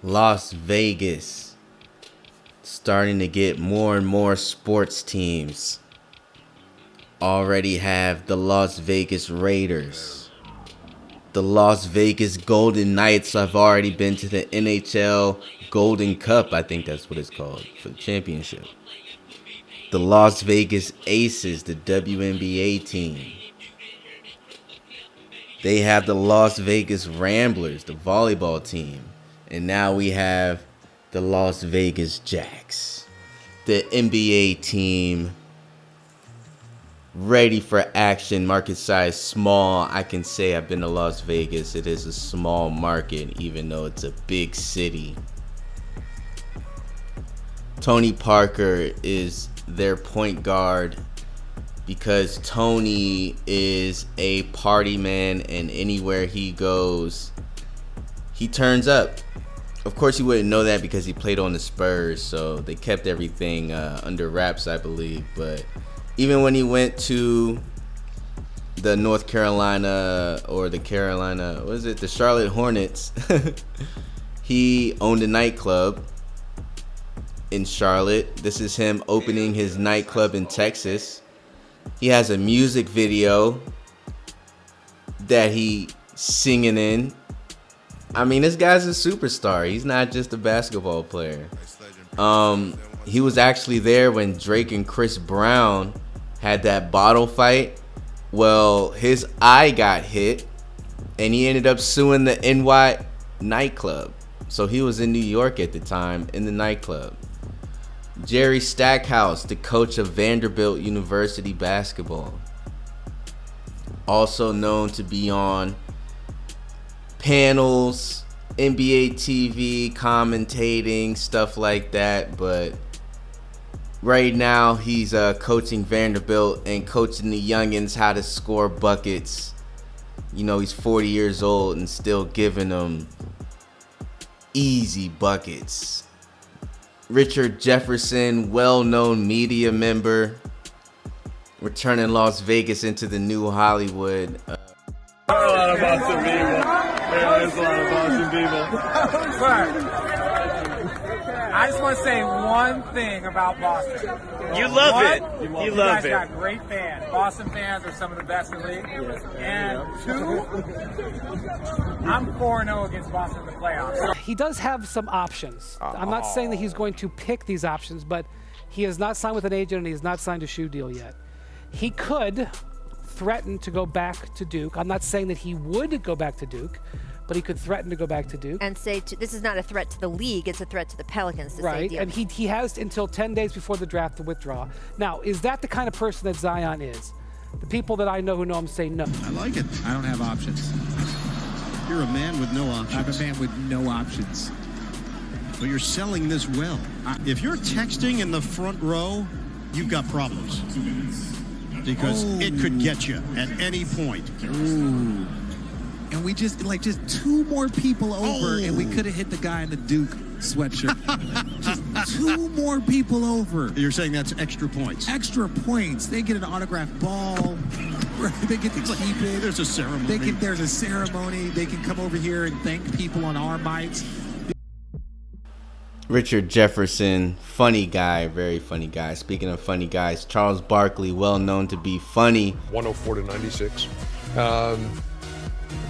Las Vegas starting to get more and more sports teams. Already have the Las Vegas Raiders. The Las Vegas Golden Knights have already been to the NHL Golden Cup, I think that's what it's called, for the championship. The Las Vegas Aces, the WNBA team. They have the Las Vegas Ramblers, the volleyball team. And now we have the Las Vegas Jacks, the NBA team, ready for action, market size small. I can say I've been to Las Vegas. It is a small market, even though it's a big city. Tony Parker is their point guard because Tony is a party man, and anywhere he goes, he turns up. Of course, you wouldn't know that because he played on the Spurs, so they kept everything under wraps, I believe. But even when he went to the North Carolina or the Carolina, what is it, the Charlotte Hornets, he owned a nightclub in Charlotte. This is him opening his nightclub in Texas. He has a music video that he singing in. I mean, this guy's a superstar. He's not just a basketball player. He was actually there when Drake and Chris Brown had that bottle fight. Well, his eye got hit, and he ended up suing the NY nightclub. So he was in New York at the time in the nightclub. Jerry Stackhouse, the coach of Vanderbilt University basketball, also known to be on panels, NBA TV, commentating, stuff like that. But right now he's coaching Vanderbilt and coaching the youngins how to score buckets. You know, he's 40 years old and still giving them easy buckets. Richard Jefferson, well-known media member, returning Las Vegas into the new Hollywood. A lot of Boston people. There is a lot of Boston people. I just want to say one thing about Boston. You love it. You love it. You guys got great fans. Boston fans are some of the best in the league. And two, I'm 4-0 against Boston in the playoffs. He does have some options. I'm not saying that he's going to pick these options, but he has not signed with an agent and he has not signed a shoe deal yet. He could threaten to go back to Duke. I'm not saying that he would go back to Duke, but he could threaten to go back to Duke. And say, this is not a threat to the league, it's a threat to the Pelicans to right. say And he has until 10 days before the draft to withdraw. Now, is that the kind of person that Zion is? The people that I know who know him say no. I like it. I don't have options. You're a man with no options. I'm a man with no options. But you're selling this well. If you're texting in the front row, you've got problems. Because it could get you at any point. Ooh. And we just two more people over, and we could have hit the guy in the Duke sweatshirt. Just two more people over. You're saying that's extra points. Extra points. They get an autographed ball. They get to keep it. There's a ceremony. There's a ceremony. They can come over here and thank people on our mics. Richard Jefferson, funny guy, very funny guy. Speaking of funny guys, Charles Barkley, well known to be funny. 104 to 96.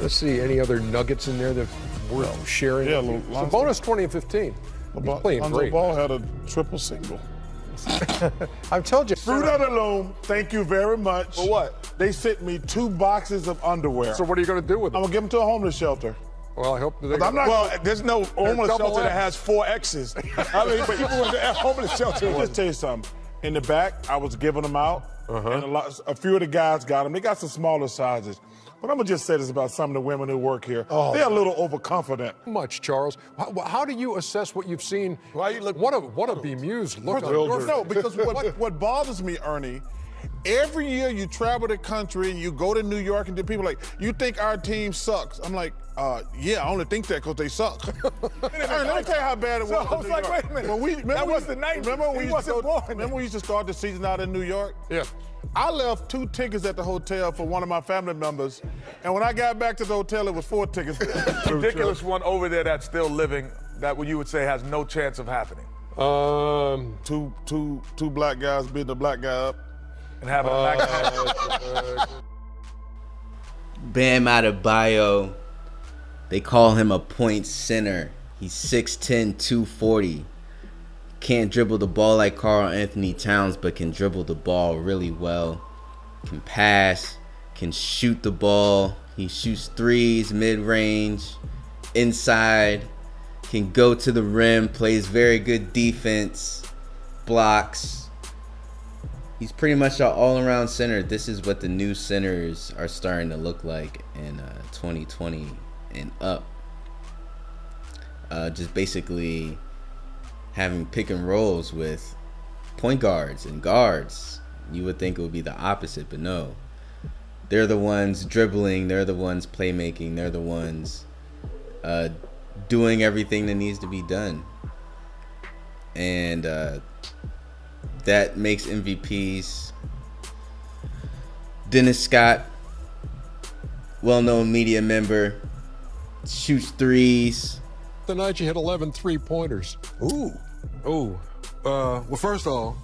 Let's see, any other nuggets in there that worth sharing? Yeah, Sabonis 20 and 15. He's playing great. Ball had a triple single. I've told you. Fruit of the Loom, thank you very much. For what? They sent me 2 boxes of underwear. So what are you going to do with them? I'm going to give them to a homeless shelter. Well, I hope that there's no homeless shelter that has 4 X's. I mean, people in the homeless shelter. I'll just tell you something. In the back, I was giving them out, and a few of the guys got them. They got some smaller sizes. But I'm going to just say this about some of the women who work here. They're a little overconfident. Much, Charles. How do you assess what you've seen? Why you look? What a bemused look on your face. No, because what bothers me, Ernie, every year you travel the country and you go to New York and people are like, you think our team sucks? I'm like, yeah, I only think that because they suck. Ernie, let me tell you how bad it was. I was like, wait a minute. That was the 90s. Remember we used to start the season out in New York? Yeah. I left 2 tickets at the hotel for one of my family members, and when I got back to the hotel, it was 4 tickets there. Ridiculous one over there that's still living that you would say has no chance of happening? Two black guys beating a black guy up. And having a black guy. Bam Adebayo, they call him a point center. He's 6'10", 240. Can't dribble the ball like Karl Anthony Towns, but can dribble the ball really well. Can pass, can shoot the ball. He shoots threes, mid-range, inside. Can go to the rim, plays very good defense, blocks. He's pretty much an all-around center. This is what the new centers are starting to look like in 2020 and up. Just basically having pick and rolls with point guards and guards. You would think it would be the opposite, but no. They're the ones dribbling. They're the ones playmaking. They're the ones doing everything that needs to be done. And that makes MVPs. Dennis Scott, well-known media member, shoots threes. The night you hit 11 3-pointers. Well, first off,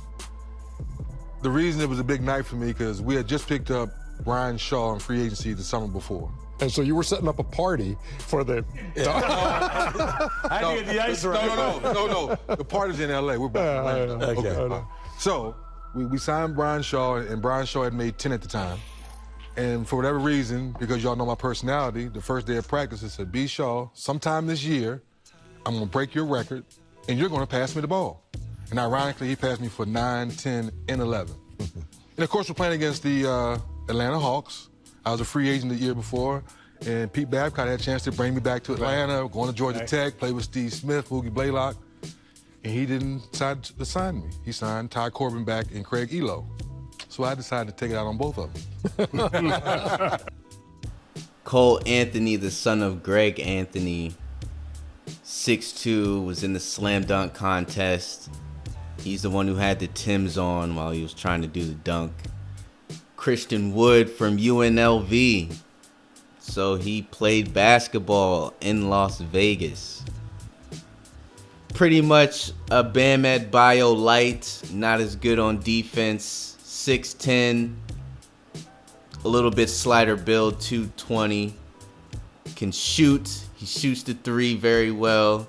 the reason it was a big night for me because we had just picked up Brian Shaw in free agency the summer before. And so you were setting up a party for the... I did the ice No. The party's in L.A. We're back in Atlanta. Okay. So we signed Brian Shaw, and Brian Shaw had made 10 at the time. And for whatever reason, because y'all know my personality, the first day of practice, I said, B. Shaw, sometime this year, I'm going to break your record, and you're going to pass me the ball. And ironically, he passed me for 9, 10, and 11. And, of course, we're playing against the Atlanta Hawks. I was a free agent the year before, and Pete Babcock had a chance to bring me back to Atlanta, going to Georgia Tech, play with Steve Smith, Boogie Blaylock, and he didn't decide to sign me. He signed Ty Corbin back and Craig Elo. So I decided to take it out on both of them. Cole Anthony, the son of Greg Anthony, 6'2", was in the slam dunk contest. He's the one who had the Timbs on while he was trying to do the dunk. Christian Wood from UNLV. So he played basketball in Las Vegas. Pretty much a Bam Adebayo light, not as good on defense. 6'10", a little bit slighter build, 220. Can shoot. He shoots the three very well.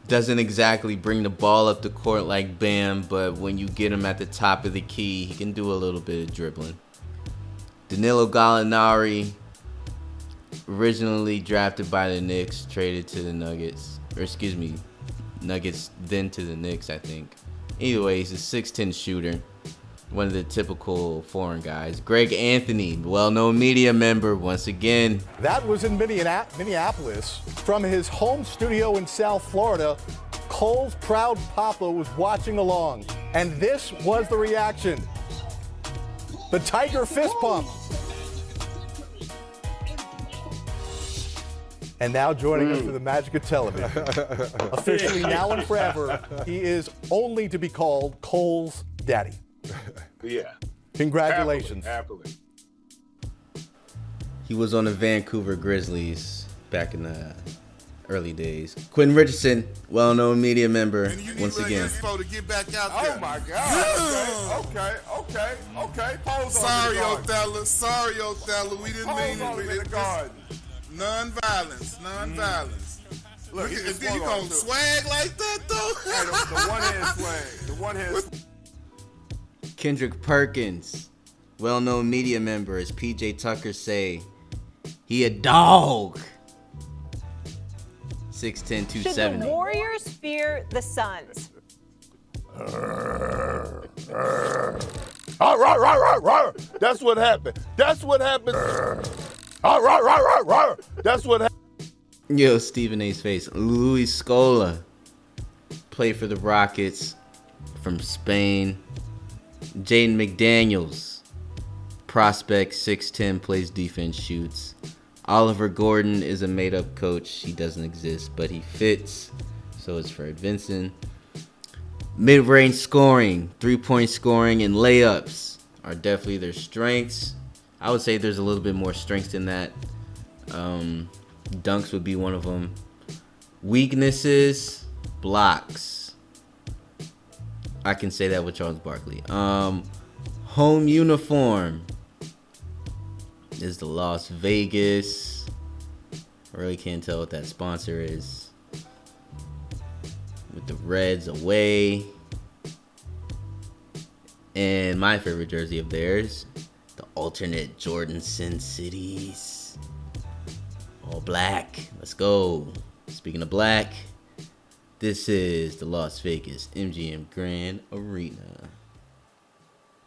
Doesn't exactly bring the ball up the court like Bam, but when you get him at the top of the key, he can do a little bit of dribbling. Danilo Golinari, originally drafted by the Knicks, traded to the Nuggets. Nuggets, then to the Knicks, I think. Either way, he's a 6'10" shooter. One of the typical foreign guys. Greg Anthony, well-known media member, once again. That was in Minneapolis. From his home studio in South Florida, Cole's proud papa was watching along. And this was the reaction. The Tiger fist pump. And now joining us for the magic of television. Officially now and forever, he is only to be called Cole's daddy. Yeah. Congratulations. Happily. He was on the Vancouver Grizzlies back in the early days. Quentin Richardson, well-known media member, once again. To get back out there. Oh my God. Okay. Pose Sorry, Othello. We didn't mean it. Non-violence. Look, did you call him swag like that though? Hey, the one-hand swag. The one-hand. Kendrick Perkins, well-known media member, as PJ Tucker say, he a dog. 6'10", 270. Should the Warriors fear the Suns? That's what happened. That's what happened. That's what happened. Yo, Stephen A's face. Luis Scola played for the Rockets from Spain. Jaden McDaniels, prospect, 6'10", plays defense, shoots. Oliver Gordon is a made-up coach. He doesn't exist, but he fits. So it's Fred Vinson. Mid-range scoring, three-point scoring, and layups are definitely their strengths. I would say there's a little bit more strengths than that. Dunks would be one of them. Weaknesses, blocks. I can say that with Charles Barkley. Home uniform is the Las Vegas. I really can't tell what that sponsor is. With the Reds away. And my favorite jersey of theirs, the alternate Jordan Sin Cities. All black. Let's go. Speaking of black, this is the Las Vegas MGM Grand Arena.